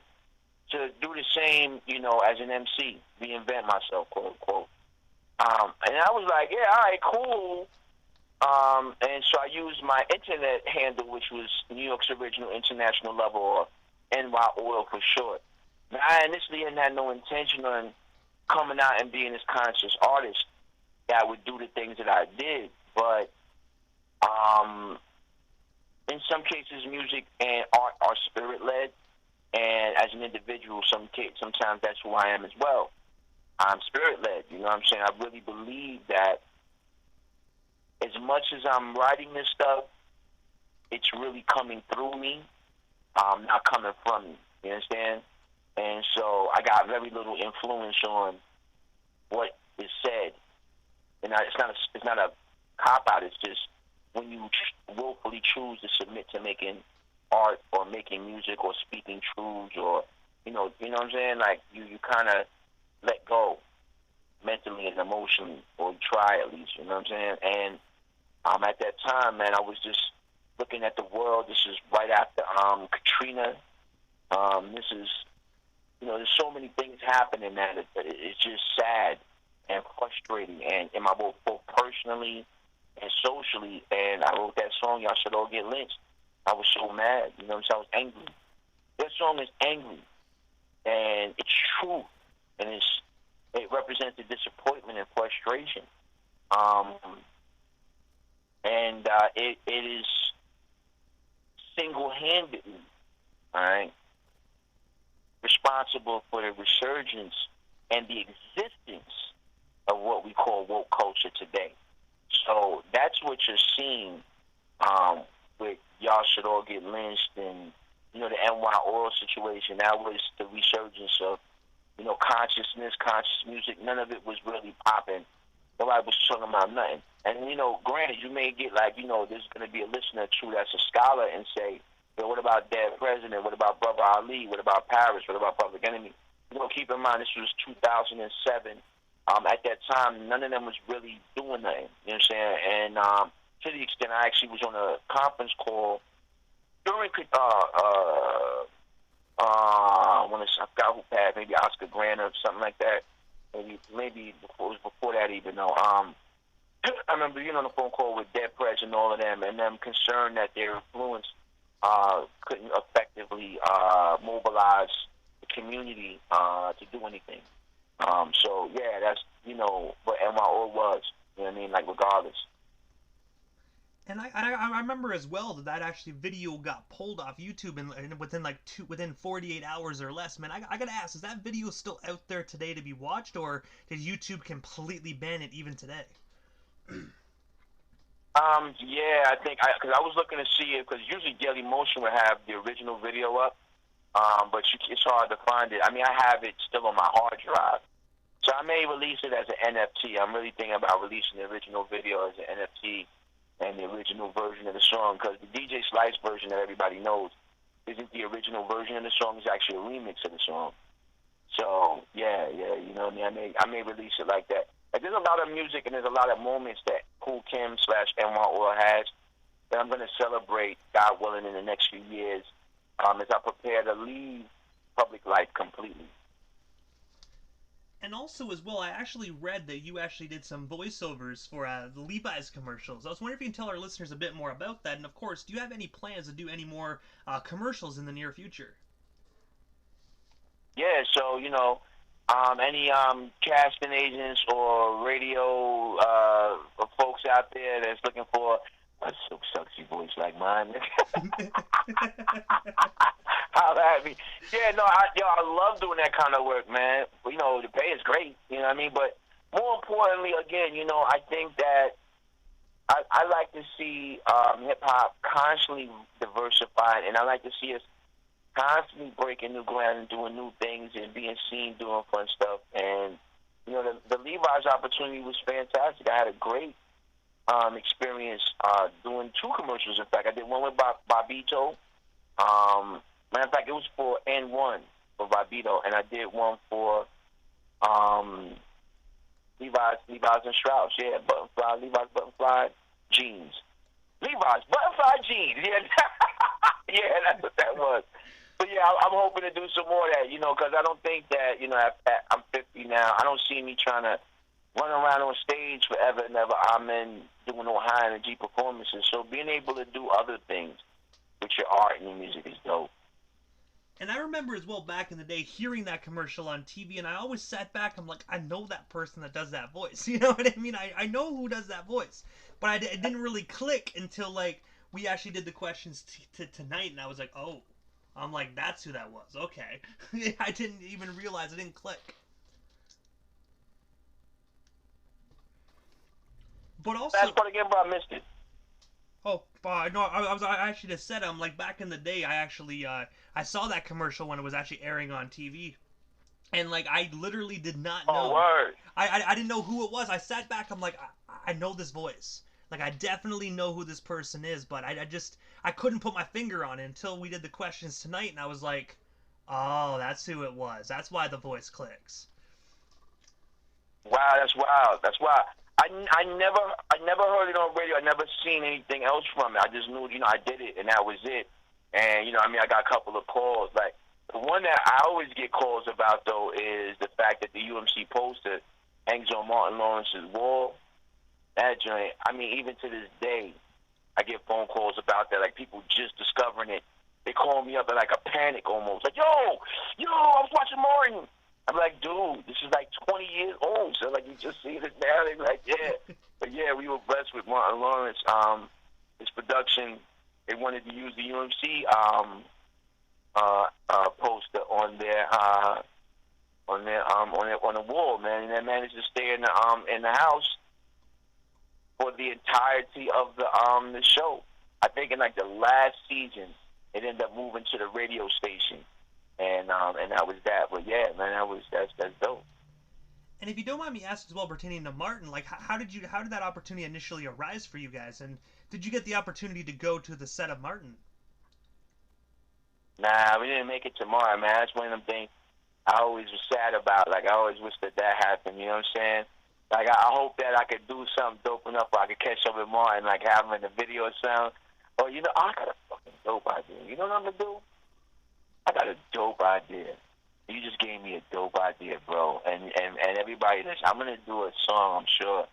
Speaker 2: to do the same, you know, as an MC, reinvent myself, quote unquote. And I was like, yeah, all right, cool. And so I used my internet handle, which was New York's original international level, or NY Oil for short. Now, I initially hadn't had no intention on coming out and being this conscious artist that would do the things that I did. But in some cases, music and art are spirit-led. And as an individual, sometimes that's who I am as well. I'm spirit-led, you know what I'm saying? I really believe that as much as I'm writing this stuff, it's really coming through me, not coming from me. You understand? and so I got very little influence on what is said. And it's not a cop out. It's just when you willfully choose to submit to making art or making music or speaking truths, or you know what I'm saying? Like you kind of let go mentally and emotionally, or you try at least. You know what I'm saying? And at that time, man, I was just looking at the world. This is right after Katrina. This is, there's so many things happening that it's just sad and frustrating, and in my both personally and socially. And I wrote that song, "Y'all Should All Get Lynched." I was so mad, you know what I'm saying? I was angry. That song is angry, and it's true, and it represents the disappointment and frustration. And it is single-handedly, all right, responsible for the resurgence and the existence of what we call woke culture today. So that's what you're seeing with "Y'all Should All Get Lynched" and, the NY Oral situation. That was the resurgence of, consciousness, conscious music. None of it was really popping. Nobody was talking about nothing. And, granted, you may get there's going to be a listener or two that's a scholar and say, what about Dead President? What about Brother Ali? What about Paris? What about Public Enemy? Keep in mind, this was 2007. At that time, none of them was really doing nothing. You know what I'm saying? And to the extent, I actually was on a conference call during, I forgot who passed, maybe Oscar Grant or something like that. Maybe before, it was before that even though. I remember being on the phone call with Dead Prez and all of them, and them concerned that their influence couldn't effectively mobilize the community to do anything. So yeah, that's what NYO was. You know what I mean? Like regardless.
Speaker 1: And I remember as well that actually video got pulled off YouTube and within 48 hours or less. Man, I gotta ask, is that video still out there today to be watched, or did YouTube completely ban it even today?
Speaker 2: Yeah, I think because I was looking to see it, because usually Daily Motion would have the original video up, but it's hard to find it. I mean, I have it still on my hard drive, so I may release it as an NFT. I'm really thinking about releasing the original video as an NFT and the original version of the song, because the DJ Slice version that everybody knows isn't the original version of the song. It's actually a remix of the song. So yeah, you know what I mean? I may release it like that. Like, there's a lot of music and there's a lot of moments that Kool Kim / NY Oil has that I'm going to celebrate, God willing, in the next few years as I prepare to leave public life completely.
Speaker 1: And also, as well, I actually read that you actually did some voiceovers for the Levi's commercials. I was wondering if you can tell our listeners a bit more about that. And, of course, do you have any plans to do any more commercials in the near future?
Speaker 2: Yeah, so, any casting agents or radio folks out there that's looking for a silk sexy voice like mine, holla at me. Yeah, no, I love doing that kind of work, man. The pay is great, you know what I mean? But more importantly, again, I think that I like to see hip-hop constantly diversified, and I like to see us constantly breaking new ground and doing new things and being seen doing fun stuff. And, the Levi's opportunity was fantastic. I had a great experience doing 2 commercials. In fact, I did one with Bobito. Matter of fact, it was for N1 for Bobito, and I did one for Levi's and Strauss. Yeah, Levi's buttonfly jeans. Levi's buttonfly jeans. Yeah, yeah, that's what that was. But yeah, I'm hoping to do some more of that, because I don't think that, I'm 50 now. I don't see me trying to run around on stage forever and ever. I'm in doing no high energy performances. So being able to do other things with your art and your music is dope.
Speaker 1: And I remember as well back in the day hearing that commercial on TV, and I always sat back, I'm like, I know that person that does that voice. You know what I mean? I know who does that voice. But it didn't really click until, we actually did the questions tonight, and I was like, oh. I'm like, that's who that was. Okay. I didn't even realize it didn't click. But also...
Speaker 2: Last part again, bro, I missed it.
Speaker 1: Oh, no, I actually just said, like, back in the day, I actually, I saw that commercial when it was actually airing on TV. And, like, I literally did not
Speaker 2: Oh,
Speaker 1: know.
Speaker 2: word.
Speaker 1: I didn't know who it was. I sat back, I'm like, I know this voice. Like, I definitely know who this person is, but I couldn't put my finger on it until we did the questions tonight, and I was like, oh, that's who it was. That's why the voice clicks.
Speaker 2: Wow, that's wild. That's wild. I never heard it on radio. I never seen anything else from it. I just knew, I did it and that was it. And I got a couple of calls. Like the one that I always get calls about though is the fact that the U.M.C. poster hangs on Martin Lawrence's wall. That joint. Even to this day, I get phone calls about that. Like people just discovering it. They call me up in like a panic almost. Like, yo, I was watching Martin. I'm like, dude, this is like 20 years old. So like, you just see it now. They're like, yeah. But yeah, we were blessed with Martin Lawrence. His production, they wanted to use the U.M.C. Poster on the wall, man. And they managed to stay in the house for the entirety of the show. I think in like the last season, it ended up moving to the radio station. And that was that. But yeah, man, that's dope.
Speaker 1: And if you don't mind me asking as well, pertaining to Martin, like how did that opportunity initially arise for you guys, and did you get the opportunity to go to the set of Martin?
Speaker 2: Nah, we didn't make it to Martin, man. That's one of them things I always was sad about. Like I always wish that happened. You know what I'm saying? Like I hope that I could do something dope enough where I could catch up with Martin, like have him in the video or something. Or I got a fucking dope idea. You know what I'm gonna do? I got a dope idea. You just gave me a dope idea, bro. And everybody listen, I'm going to do a song, I'm sure.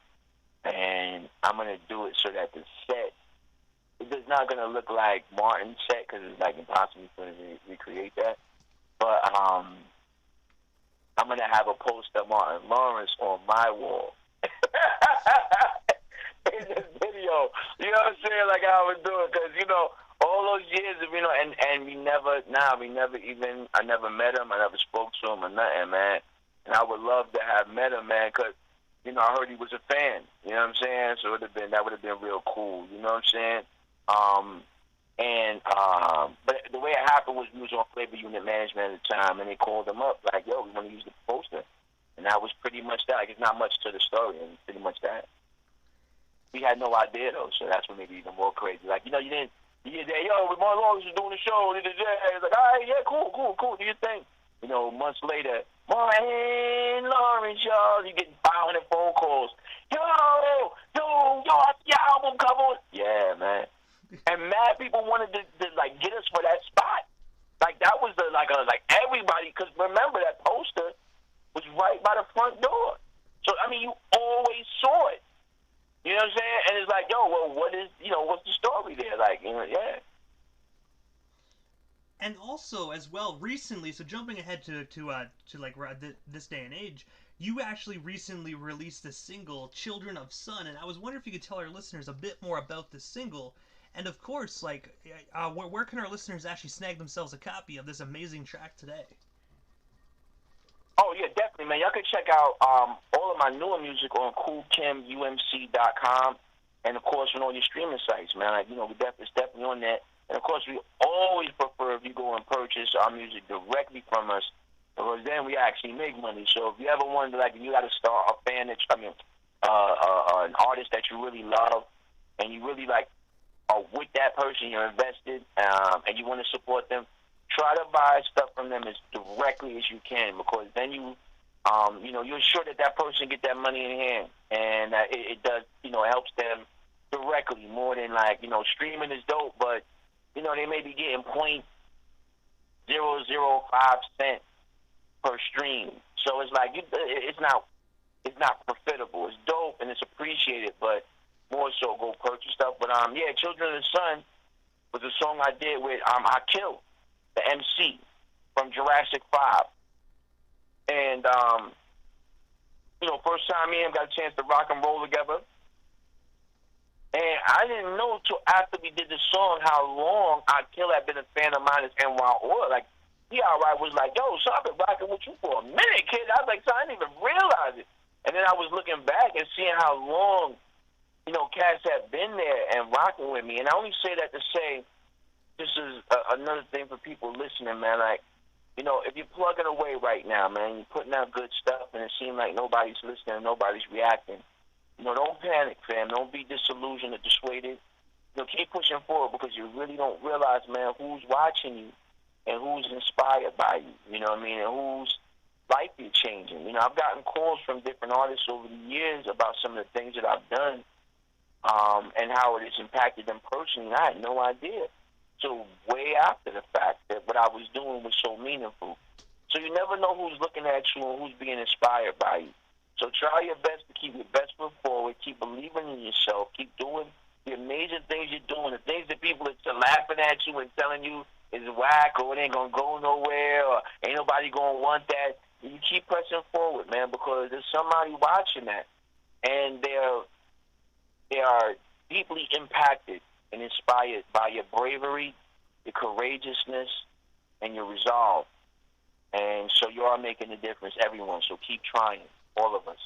Speaker 2: And I'm going to do it so that the set, it's not going to look like Martin's set because it's like impossible for me to recreate that. But I'm going to have a poster of Martin Lawrence on my wall. In this video. You know what I'm saying? Like how I would do it because, all those years of, and I never met him, I never spoke to him or nothing, man. And I would love to have met him, man, because, I heard he was a fan, you know what I'm saying? So that would have been real cool, you know what I'm saying? But the way it happened was we was on Flavor Unit Management at the time, and they called him up, like, yo, we want to use the poster. And that was pretty much that. Like, it's not much to the story, and it's pretty much that. We had no idea, though, so that's what made it even more crazy. Like, you didn't, you get there, yo, Martin Lawrence was doing the show. It's like, all right, yeah, cool, do your thing. Months later, Martin Lawrence, y'all, you getting 500 phone calls. Yo, I see your album cover. Yeah, man. And mad people wanted to like get us for that spot. Like that was like everybody, because remember that poster was right by the front door. So you always saw it. You know what I'm saying? And it's like, yo, well, what's the story there? Like, yeah.
Speaker 1: And also, as well, recently, so jumping ahead to this day and age, you actually recently released the single "Children of Sun," and I was wondering if you could tell our listeners a bit more about this single, and of course, where can our listeners actually snag themselves a copy of this amazing track today?
Speaker 2: Oh yeah, definitely, man. Y'all can check out all of my newer music on KoolKimUMC.com, and of course on all your streaming sites, man. Like, it's definitely on that. And of course, we always prefer if you go and purchase our music directly from us, because then we actually make money. So if you ever wonder, like, if you got a star, a fan an artist that you really love, and you really like are with that person, you're invested, and you want to support them, try to buy stuff from them as directly as you can, because then you're sure that person get that money in hand, and it does, it helps them directly more than streaming is dope, but they may be getting 0.005 cents per stream, so it's like it's not profitable. It's dope and it's appreciated, but more so go purchase stuff. But Children of the Sun was a song I did with Kool, the MC from Jurassic 5. And, first time me and him got a chance to rock and roll together. And I didn't know till after we did the song how long Kool had been a fan of mine as NY Oil. Like, he outright was like, yo, so I've been rocking with you for a minute, kid. I was like, so I didn't even realize it. And then I was looking back and seeing how long cats have been there and rocking with me. And I only say that to say, this is another thing for people listening, man. Like, if you're plugging away right now, man, you're putting out good stuff, and it seems like nobody's listening, nobody's reacting. Don't panic, fam. Don't be disillusioned or dissuaded. Keep pushing forward, because you really don't realize, man, who's watching you and who's inspired by you. You know what I mean? And whose life you're changing. I've gotten calls from different artists over the years about some of the things that I've done, and how it has impacted them personally. And I had no idea. So way after the fact that what I was doing was so meaningful. So you never know who's looking at you and who's being inspired by you. So try your best to keep your best foot forward. Keep believing in yourself. Keep doing the amazing things you're doing. The things that people are laughing at you and telling you is whack, or it ain't going to go nowhere, or ain't nobody going to want that. You keep pressing forward, man, because there's somebody watching that. And they are deeply impacted and inspired by your bravery, your courageousness, and your resolve. And so you are making a difference, everyone. So keep trying, all of us.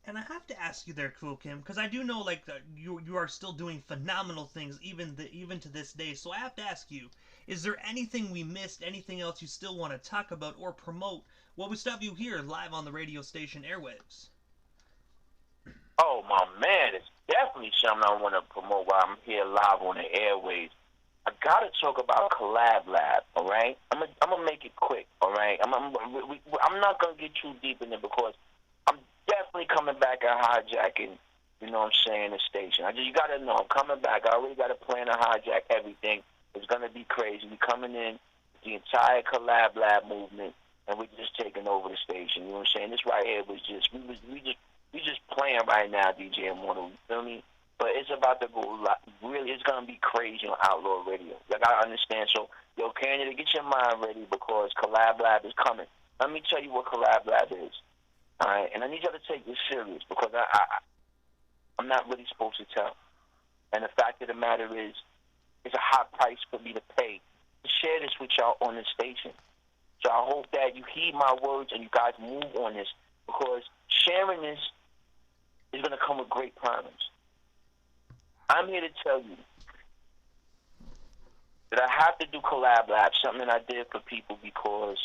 Speaker 1: And I have to ask you there, Kool Kim, because I do know like you are still doing phenomenal things even to this day. So I have to ask you, is there anything we missed, anything else you still want to talk about or promote? What would stop you here live on the radio station airwaves?
Speaker 2: Oh, my man, it's definitely something I want to promote while I'm here live on the airways. I got to talk about Collab Lab, all right? I'm gonna make it quick, all right? I'm not going to get too deep in it, because I'm definitely coming back and hijacking, the station. You got to know, I'm coming back. I already got a plan to hijack everything. It's going to be crazy. We're coming in, the entire Collab Lab movement, and we're just taking over the station. You know what I'm saying? This right here was just, we just playing right now, DJ Immortal. You feel me? But it's about to go, really, it's going to be crazy on Outlaw Radio. Like, I understand. So, candidate, get your mind ready, because Collab Lab is coming. Let me tell you what Collab Lab is. All right? And I need y'all to take this serious, because I'm not really supposed to tell. And the fact of the matter is, it's a high price for me to pay to share this with y'all on the station. So I hope that you heed my words and you guys move on this, because sharing this is going to come with great promise. I'm here to tell you that I have to do Collab Lab, something that I did for people because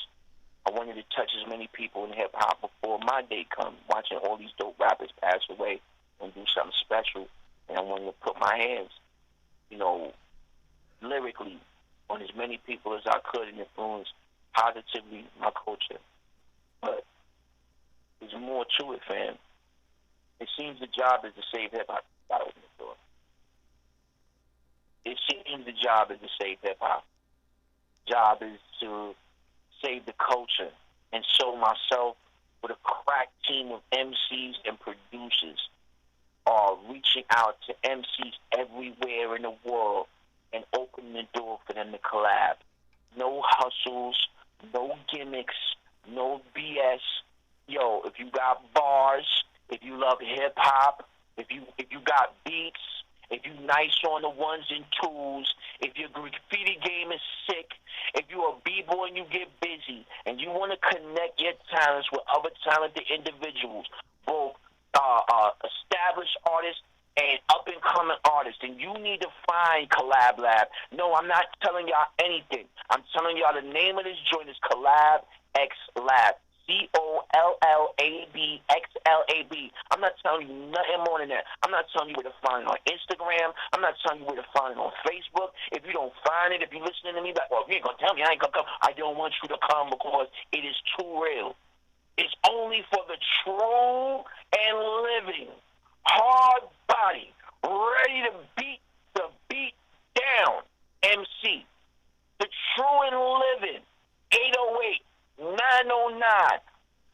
Speaker 2: I wanted to touch as many people in hip-hop before my day comes, watching all these dope rappers pass away, and do something special. And I wanted to put my hands, lyrically on as many people as I could and influence positively my culture. But there's more to it, fam. It seems the job is to save hip-hop. Gotta open the door. It seems the job is to save hip-hop. Job is to save the culture. And so myself, with a crack team of MCs and producers, are reaching out to MCs everywhere in the world and opening the door for them to collab. No hustles, no gimmicks, no BS. If you got bars, if you love hip-hop, if you got beats, if you nice on the ones and twos, if your graffiti game is sick, if you're a b-boy and you get busy, and you want to connect your talents with other talented individuals, both established artists and up-and-coming artists, then you need to find Collab Lab. No, I'm not telling y'all anything. I'm telling y'all the name of this joint is Collab X Lab. COLLAB XLAB. I'm not telling you nothing more than that. I'm not telling you where to find it on Instagram. I'm not telling you where to find it on Facebook. If you don't find it, if you're listening to me, like, well, if you ain't gonna tell me, I ain't gonna come. I don't want you to come because it is too real. It's only for the true and living, hard body, ready to beat the beat down MC. The true and living, 808, 909,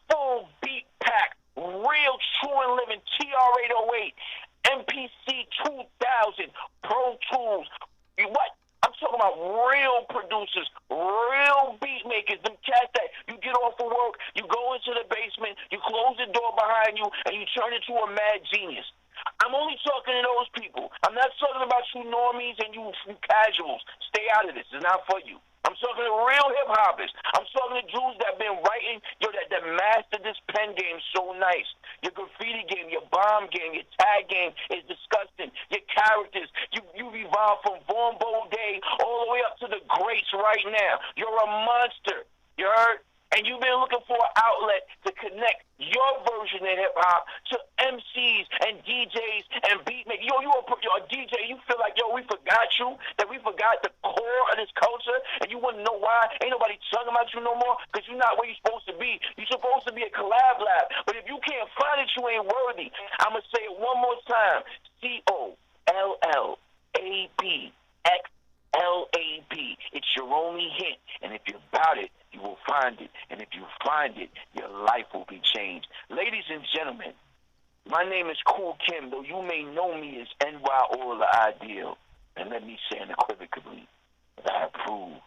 Speaker 2: full beat pack, real true and living TR-808, MPC 2000, Pro Tools. What? I'm talking about real producers, real beat makers, them cats that you get off of work, you go into the basement, you close the door behind you, and you turn into a mad genius. I'm only talking to those people. I'm not talking about you normies and you casuals. Stay out of this. It's not for you. I'm talking to real hip hoppers. I'm talking to dudes that been writing, that mastered this pen game so nice. Your graffiti game, your bomb game, your tag game is disgusting. Your characters, you've evolved from Vaughn Day all the way up to the greats right now. You're a monster. You heard? And you've been looking for an outlet to connect your version of hip-hop to MCs and DJs and beatmakers. You're a DJ, you feel like, we forgot you, that we forgot the core of this culture, and you want to know why? Ain't nobody talking about you no more? Because you're not where you're supposed to be. You're supposed to be a collab lab. But if you can't find it, you ain't worthy. I'm going to say it one more time. COLLABXLAB. It's your only hint. And if you're about it, you will find it. And if you find it, your life will be changed. Ladies and gentlemen, my name is Kool Kim, though you may know me as NY or the Ideal. And let me say unequivocally that I approve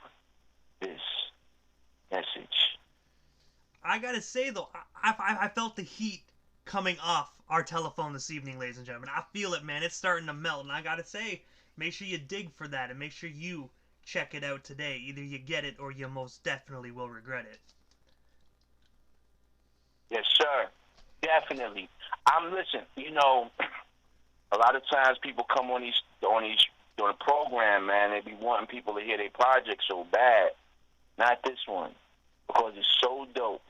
Speaker 2: this message.
Speaker 1: I gotta say, though, I felt the heat coming off our telephone this evening, ladies and gentlemen. I feel it, man. It's starting to melt. And I gotta say, make sure you dig for that and make sure you check it out today. Either you get it or you most definitely will regret it.
Speaker 2: Yes, sir. Definitely. Listen, a lot of times people come on the program, man, they be wanting people to hear their project so bad. Not this one. Because it's so dope.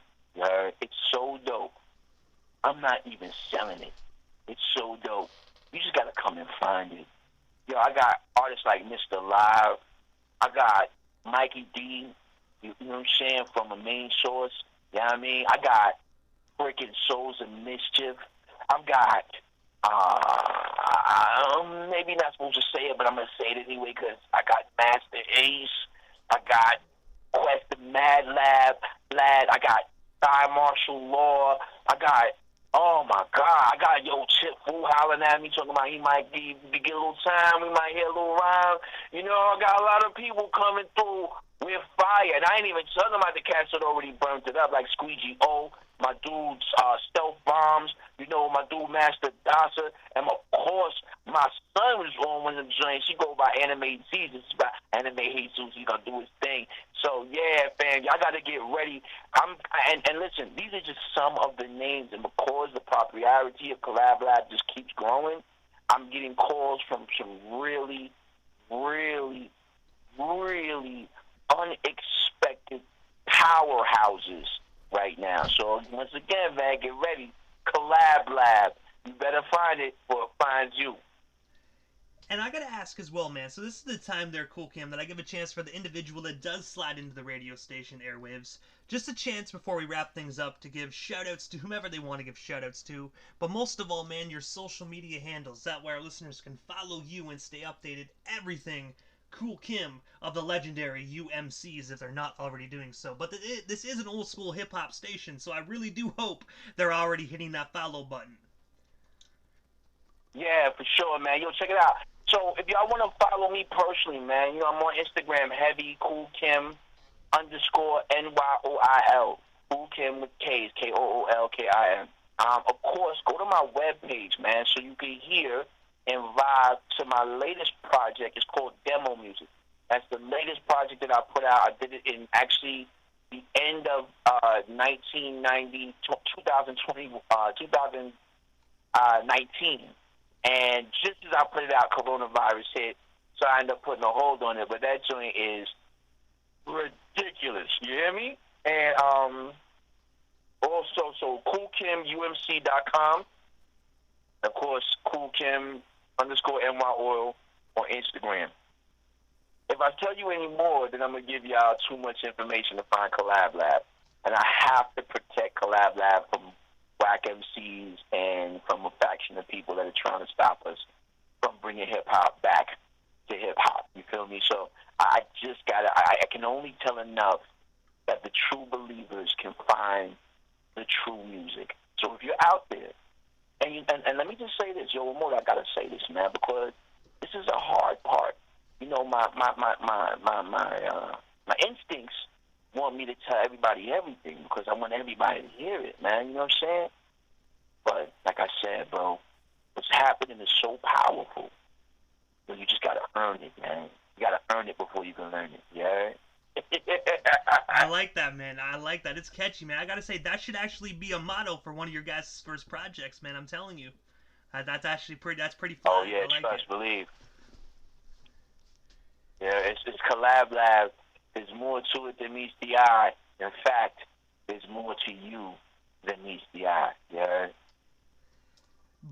Speaker 2: It's so dope. I'm not even selling it. It's so dope. You just gotta come and find it. I got artists like Mr. Live. I got Mikey D, you know what I'm saying, from a main source. You know what I mean? I got freaking Souls of Mischief. I've got, maybe not supposed to say it, but I'm going to say it anyway because I got Master Ace. I got Quest the Mad Lad. I got Thai Martial Law. I got, oh my God, I got Chip Fu hollering at me talking about he might get a little time, we might hear a little rhyme. I got a lot of people coming through with fire, and I ain't even talking about the cats that already burnt it up, like Squeegee O, my dude Stealth Bombs, my dude Master Dasa, and of course my son was on one of the joints. He go by Anime Jesus, by Anime Jesus. He's gonna do his thing. So yeah, fam, y'all gotta get ready. And listen, these are just some of the names, and because the popularity of Collab Lab just keeps growing, I'm getting calls from some really, really, really unexpected powerhouses right now. So once again, man, get ready. Collab Lab. You better find it or it finds you.
Speaker 1: And I gotta ask as well, man, so this is the time there, Kool Kim, that I give a chance for the individual that does slide into the radio station airwaves. Just a chance before we wrap things up to give shout-outs to whomever they want to give shout-outs to. But most of all, man, your social media handles. That way our listeners can follow you and stay updated. Everything Kool Kim of the legendary U.M.Cs if they're not already doing so. But this is an old-school hip-hop station, so I really do hope they're already hitting that follow button.
Speaker 2: Yeah, for sure, man. Check it out. So if y'all want to follow me personally, man, I'm on Instagram, heavy Kool Kim _NYOIL. Kool Kim with K's, KOOLKIM. Of course, go to my webpage, man, so you can hear and vibe to my latest project. It's called Demo Music. That's the latest project that I put out. I did it in actually the end of 2019. And just as I put it out, coronavirus hit, so I ended up putting a hold on it. But that joint is ridiculous. You hear me? And also, so KoolKimUMC.com. Of course, Kool Kim _NY Oil on Instagram. If I tell you any more, then I'm going to give y'all too much information to find Collab Lab. And I have to protect Collab Lab from whack MCs and from a faction of people that are trying to stop us from bringing hip-hop back to hip-hop. You feel me? So I just got to, I can only tell enough that the true believers can find the true music. So if you're out there, and let me just say this, one more, I got to say this, man, because this is a hard part. My instincts want me to tell everybody everything because I want everybody to hear it, man. You know what I'm saying? But like I said, bro, what's happening is so powerful. So you just gotta earn it, man. You gotta earn it before you can learn it. Yeah. If
Speaker 1: I like that, man. I like that. It's catchy, man. I gotta say that should actually be a motto for one of your guys' first projects, man. I'm telling you, that's actually pretty. That's pretty
Speaker 2: Oh
Speaker 1: fly.
Speaker 2: yeah,
Speaker 1: I like it.
Speaker 2: trust, believe. Yeah, it's collab lab. There's more to it than meets the eye. In fact, there's more to you than meets the eye. Yeah.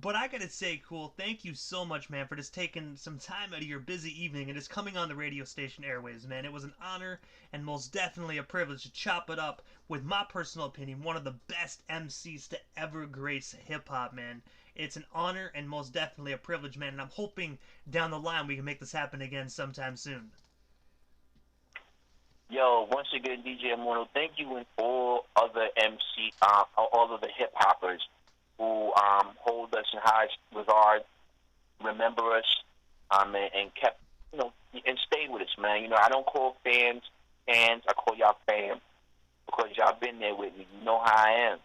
Speaker 1: But I gotta say, Kool, thank you so much, man, for just taking some time out of your busy evening and just coming on the radio station airwaves, man. It was an honor and most definitely a privilege to chop it up with my personal opinion, one of the best MCs to ever grace hip hop, man. It's an honor and most definitely a privilege, man, and I'm hoping down the line we can make this happen again sometime soon.
Speaker 2: Yo, once again, DJ Immortal, thank you and all other all of the hip hoppers who hold us in high regard, remember us, and kept, and stayed with us, man. I don't call fans, I call y'all fam, because y'all been there with me. You know how I am.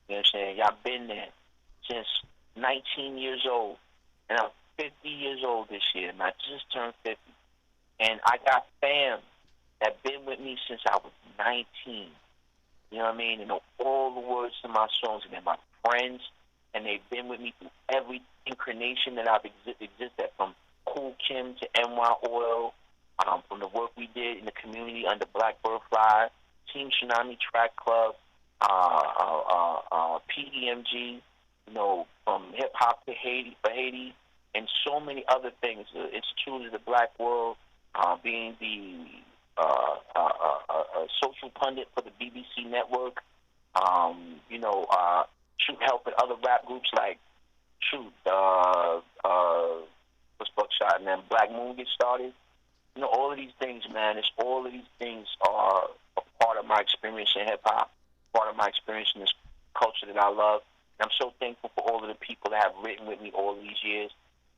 Speaker 2: You know what I'm saying? Y'all been there since 19 years old, and I'm 50 years old this year, and I just turned 50. And I got fam that been with me since I was 19. You know what I mean? They know all the words to my songs, and they're my friends, and they've been with me through every incarnation that I've existed, from Kool Kim to NY Oil, from the work we did in the community under Black Butterfly, Team Tsunami Track Club, PEMG, from hip hop to Haiti, and so many other things. It's truly the Black World, being the social pundit for the BBC network, helping other rap groups like what's Buckshot and then Black Moon get started. All of these things, man. All of these things are a part of my experience in hip hop, part of my experience in this culture that I love. And I'm so thankful for all of the people that have written with me all these years.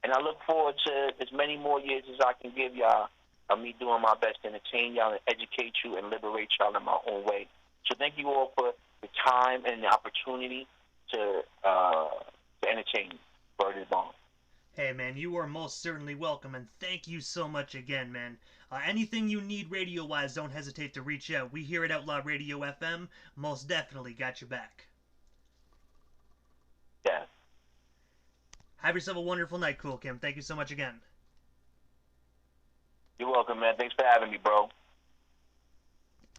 Speaker 2: And I look forward to as many more years as I can give y'all of me doing my best to entertain y'all and educate you and liberate y'all in my own way. So thank you all for the time and the opportunity to entertain you. Word is bond.
Speaker 1: Hey, man, you are most certainly welcome, and thank you so much again, man. Anything you need radio-wise, don't hesitate to reach out. We here at Outlaw Radio FM most definitely got your back.
Speaker 2: Yeah.
Speaker 1: Have yourself a wonderful night, Kool Kim. Thank you so much again.
Speaker 2: You're welcome, man. Thanks for having me, bro.